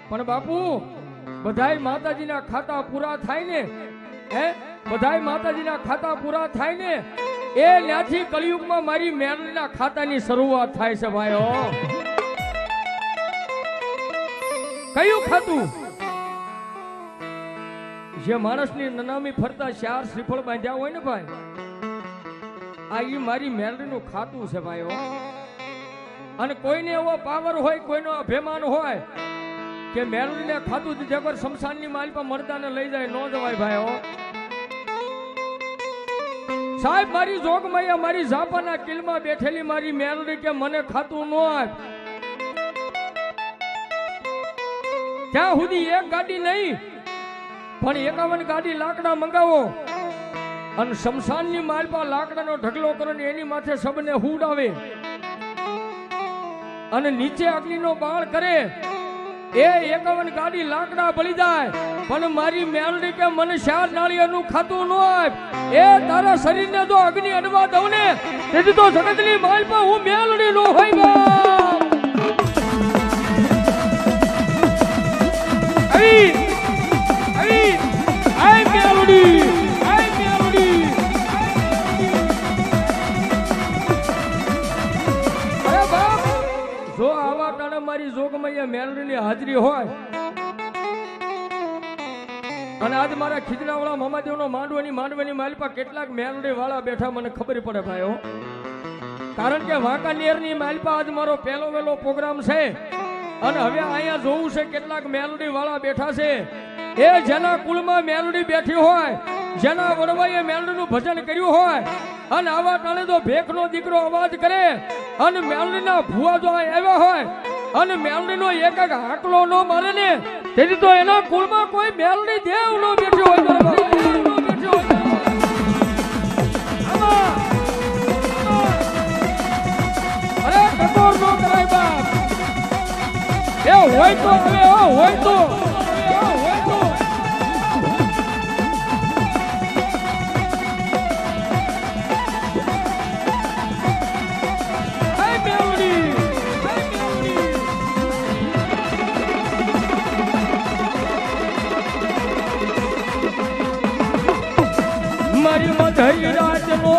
પણ બાપુ બધાય માતાજીના ખાતા પૂરા થાય ને, હે બધાય માતાજીના ખાતા પૂરા થાય ને, એ ત્યાંથી કલિયુગમાં મારી મેલડીના ખાતાની શરૂઆત થાય છે ભાઈઓ. કયું ખાતું? જે માણસની નનામી ફરતા 4 શ્રીફળ બાંધ્યા હોય ને ભાઈ, આ ઈ મારી મેલડીનું ખાતું છે ભાઈઓ. અને કોઈને એવો પાવર હોય, કોઈનો અભિમાન હોય કે મેલડીને ખાતું દીધે પર શમશાનની માલ પર મરદાને લઈ જાય, ન જવાય ભાઈઓ. સાહેબ મારી જોગમાયા મારી ઝાપાના કિલમાં બેઠેલી મારી મેલડી કે મને ખાતું ન આપ, ત્યાં સુધી એક ગાડી નહીં પણ 51 ગાડી લાકડા મંગાવો અને શમશાનની માલ પર લાકડાનો ઢગલો કરો ને એની માથે સબને હુડાવે અને નીચે અગ્નિનો બાળ કરે. એ 51 ગાડી લાકડા બળી જાય પણ મારી મેલડી કે મને 4 નાળિયેરનું ખાતું ન આપ. એ તારા શરીરને જો અગ્નિ અડવા દઉં ને તેથી તો જગતની માલ પર હું મેલડી નો હોય. જો આવા ટાણે મારી જોગમૈયા મેલડીની હાજરી હોય અને આજ મારા ખીજડાવાળા મામાદેવનો માંડવાની માલપા કેટલાક મેલડી વાળા બેઠા મને ખબર પડે ભાઈઓ. કારણ કે વાંકાનેરની માલપા આજ મારો પહેલો વહેલો પ્રોગ્રામ છે અને હવે અહીંયા જોવું છે કેટલાક મેલડી વાળા બેઠા છે. એ જેના કુળમાં મેલડી બેઠી હોય, જેના વડવાઈએ મેલડીનું ભજન કર્યું હોય અને આવા ટાણે જો ભેખનો દીકરો અવાજ કરે અને મેલડીના ભુવા જો આવ્યા હોય અને મેલડીનો એક એક હાકલો ન મારે ને તેથી તો એના કુળમાં કોઈ મેલડી દેવ ન બેઠી હોય. અરે ટકોર નો કરાય બાપ, એ હોય તો હવે હોય તો મારી મધરી રાજનો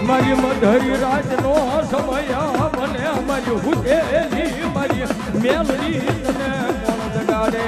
મારી મધરી રાજનો સમય મને મારી હુજેલી મારી મેલડી તને કોણ જગાડે.